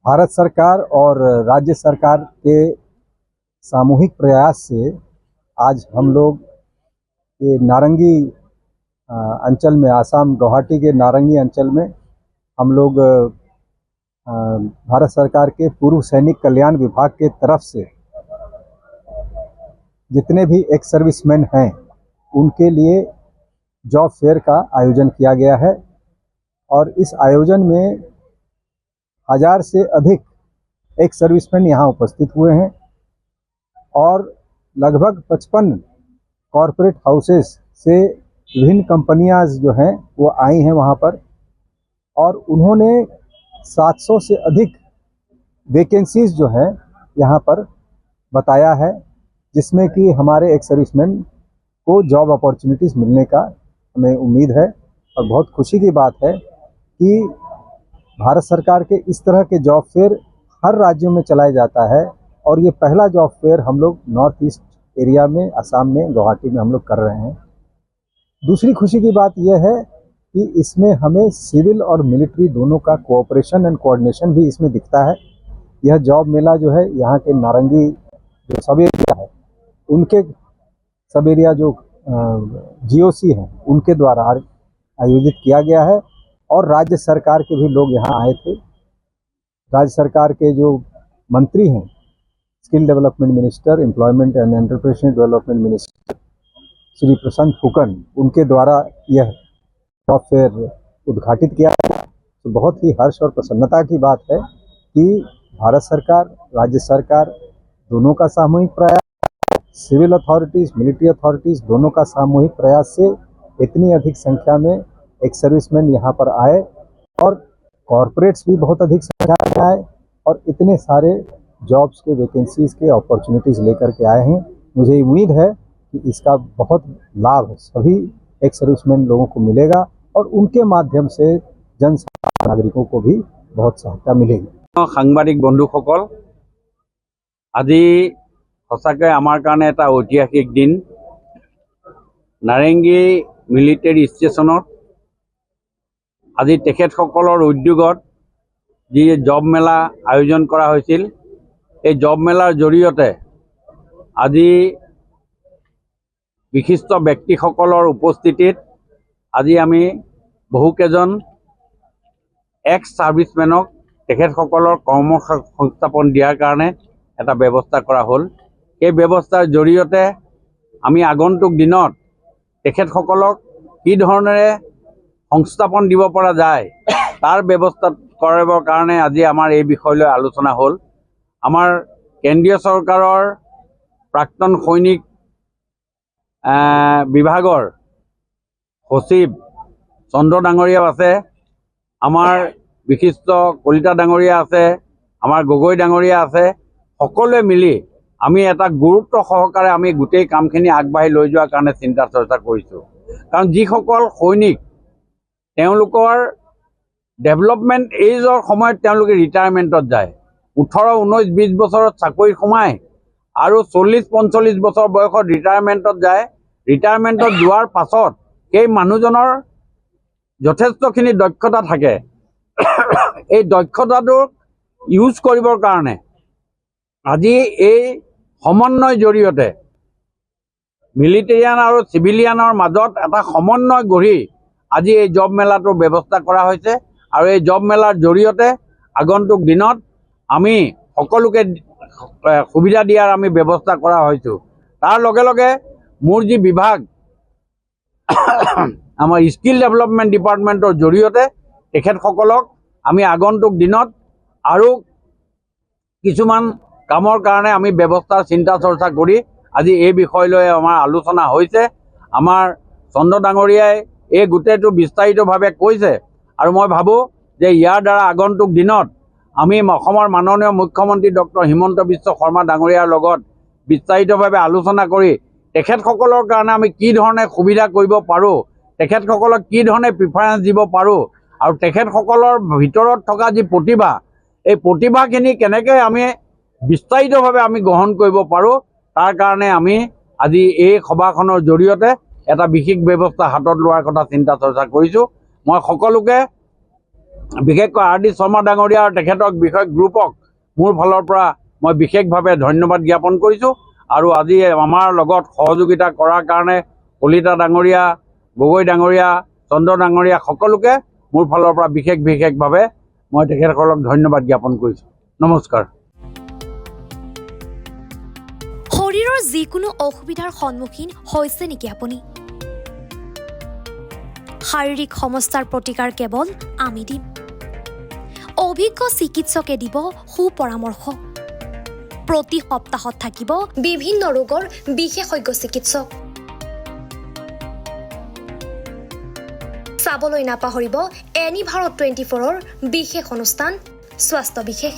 भारत सरकार और राज्य सरकार के सामूहिक प्रयास से आज हम लोग ये नारंगी अंचल में, आसाम गुवाहाटी के नारंगी अंचल में हम लोग भारत सरकार के पूर्व सैनिक कल्याण विभाग के तरफ से जितने भी एक्स सर्विसमैन हैं उनके लिए जॉब फेयर का आयोजन किया गया है और इस आयोजन में 1000 से अधिक एक्स सर्विसमैन यहाँ उपस्थित हुए हैं और लगभग 55 कॉरपोरेट हाउसेस से विभिन्न कंपनियां जो हैं वो आई हैं वहाँ पर और उन्होंने 700 से अधिक वैकेंसीज जो है यहाँ पर बताया है, जिसमें कि हमारे एक्स सर्विसमैन को जॉब अपॉर्चुनिटीज़ मिलने का हमें उम्मीद है। और बहुत खुशी की बात है कि भारत सरकार के इस तरह के जॉब फेयर हर राज्यों में चलाया जाता है और ये पहला जॉब फेयर हम लोग नॉर्थ ईस्ट एरिया में, असम में, गुवाहाटी में हम लोग कर रहे हैं। दूसरी खुशी की बात यह है कि इसमें हमें सिविल और मिलिट्री दोनों का कोऑपरेशन एंड कोऑर्डिनेशन भी इसमें दिखता है। यह जॉब मेला जो है यहाँ के नारंगी जो सब एरिया है उनके सब एरिया जो जीओसी हैं उनके द्वारा आयोजित किया गया है और राज्य सरकार के भी लोग यहाँ आए थे। राज्य सरकार के जो मंत्री हैं, skill development minister, employment and entrepreneurship development minister Shri Prashanta Phukan, उनके द्वारा यह जॉब फेयर उद्घाटित किया गया। तो बहुत ही हर्ष और प्रसन्नता की बात है कि भारत सरकार, राज्य सरकार दोनों का सामूहिक प्रयास, सिविल अथॉरिटीज़, मिलिट्री अथॉरिटीज़ दोनों का सामूहिक प्रयास से इतनी अधिक संख्या में एक सर्विसमैन यहाँ पर आए और कॉरपोरेट्स भी बहुत अधिक संख्या में आए और इतने सारे जॉब्स के वैकेंसीज़ के अपॉर्चुनिटीज़ लेकर के आए हैं। मुझे उम्मीद है कि इसका बहुत लाभ सभी एक सर्विसमैन लोगों को मिलेगा और उनके माध्यम से जनसाधारण नागरिकों को भी बहुत सहायता मिलेगी। সাংবাদিক বন্ধুসকল, আজি সঁচাকৈ আমাৰ কাৰণে এটা ঐতিহাসিক দিন। নাৰেংগী মিলিটাৰী ষ্টেচনত আজি তেখেতসকলৰ উদ্যোগত যি জব মেলা আয়োজন কৰা হৈছিল, এই জব মেলাৰ জৰিয়তে আজি বিশিষ্ট ব্যক্তিসকলৰ উপস্থিতিত আজি আমি বহুকেইজন এক্স সাৰ্ভিসমেনক তেখেতসকলৰ কৰ্মসংস্থাপন দিয়াৰ কাৰণে এটা ব্যৱস্থা কৰা হ'ল। এই ব্যৱস্থাৰ জৰিয়তে আমি আগন্তুক দিনত তেখেতসকলক কি ধৰণেৰে সংস্থাপন দিব পৰা যায় তাৰ ব্যৱস্থা কৰিবৰ কাৰণে আজি আমাৰ এই বিষয়লৈ আলোচনা হ'ল। আমাৰ কেন্দ্ৰীয় চৰকাৰৰ প্ৰাক্তন সৈনিক বিভাগৰ সচিব চন্দ্ৰ ডাঙৰীয়াও আছে, আমাৰ বিশিষ্ট কলিতা ডাঙৰীয়া আছে, আমাৰ গগৈ ডাঙৰীয়া আছে। সকলোৱে মিলি আমি এটা গুৰুত্ব সহকাৰে আমি গোটেই কামখিনি আগবাঢ়ি লৈ যোৱাৰ কাৰণে চিন্তা চৰ্চা কৰিছোঁ। কাৰণ যিসকল সৈনিক তেওঁলোকৰ ডেভেলপমেণ্ট এইজৰ সময়ত তেওঁলোকে ৰিটায়াৰমেণ্টত যায়, 18, 19, 20 বছৰত চাকৰিত সোমায় আৰু 40-45 বছৰ বয়সত ৰিটায়াৰমেণ্টত যায়। ৰিটায়াৰমেণ্টত যোৱাৰ পাছত সেই মানুহজনৰ যথেষ্টখিনি দক্ষতা থাকে। এই দক্ষতাটো ইউজ কৰিবৰ কাৰণে আজি এই সমন্বয়ৰ জৰিয়তে মিলিটেৰিয়ান আৰু চিভিলিয়ানৰ মাজত এটা সমন্বয় গঢ়ি আজি এই জব মেলাটোৰ ব্যৱস্থা কৰা হৈছে আৰু এই জব মেলাৰ জৰিয়তে আগন্তুক দিনত আমি সকলোকে সুবিধা দিয়াৰ আমি ব্যৱস্থা কৰা হৈছোঁ। তাৰ লগে লগে মোৰ যি বিভাগ আমাৰ স্কিল ডেভেলপমেণ্ট ডিপাৰ্টমেণ্টৰ জৰিয়তে তেখেতসকলক আমি আগন্তুক দিনত আৰু কিছুমান কামৰ কাৰণে আমি ব্যৱস্থাৰ চিন্তা চৰ্চা কৰি আজি এই বিষয় লৈ আমাৰ আলোচনা হৈছে। আমাৰ চন্দ্ৰ ডাঙৰীয়াই এই গোটেইটো বিস্তাৰিতভাৱে কৈছে আৰু মই ভাবোঁ যে ইয়াৰ দ্বাৰা আগন্তুক দিনত আমি অসমৰ মাননীয় মুখ্যমন্ত্ৰী ডক্টৰ হিমন্ত বিশ্ব শৰ্মা ডাঙৰীয়াৰ লগত বিস্তাৰিতভাৱে আলোচনা কৰি তেখেতসকলৰ কাৰণে আমি কি ধৰণে সুবিধা কৰিব পাৰোঁ, তেখেতসকলক কি ধৰণে প্ৰিফাৰেঞ্চ দিব পাৰোঁ আৰু তেখেতসকলৰ ভিতৰত থকা যি প্ৰতিভা, এই প্ৰতিভাখিনি কেনেকৈ আমি বিস্তাৰিতভাৱে আমি গ্ৰহণ কৰিব পাৰোঁ তাৰ কাৰণে আমি আজি এই সভাখনৰ জৰিয়তে এটা বিশেষ ব্যৱস্থা হাতত লোৱাৰ কথা চিন্তা চৰ্চা কৰিছোঁ। মই সকলোকে বিশেষকৈ আৰ ডি শৰ্মা ডাঙৰীয়া আৰু তেখেতক বিষয় গ্ৰুপক মোৰ ফালৰ পৰা মই বিশেষভাৱে ধন্যবাদ জ্ঞাপন কৰিছোঁ। আৰু আজি আমাৰ লগত সহযোগিতা কৰাৰ কাৰণে কলিতা ডাঙৰীয়া, গগৈ ডাঙৰীয়া, চন্দ্ৰ ডাঙৰীয়া সকলোকে মোৰ ফালৰ পৰা বিশেষভাৱে মই তেখেতসকলক ধন্যবাদ জ্ঞাপন কৰিছোঁ। নমস্কাৰ। শৰীৰৰ যিকোনো অসুবিধাৰ সন্মুখীন হৈছে নেকি আপুনি? শাৰীৰিক সমস্যাৰ প্ৰতিকাৰ কেৱল আমি দিম। অভিজ্ঞ চিকিৎসকে দিব সুপৰামৰ্শ। প্ৰতি সপ্তাহত থাকিব বিভিন্ন ৰোগৰ বিশেষজ্ঞ চিকিৎসক। চাবলৈ নাপাহৰিব এনি ভাৰত 24ৰ বিশেষ অনুষ্ঠান স্বাস্থ্য বিশেষ।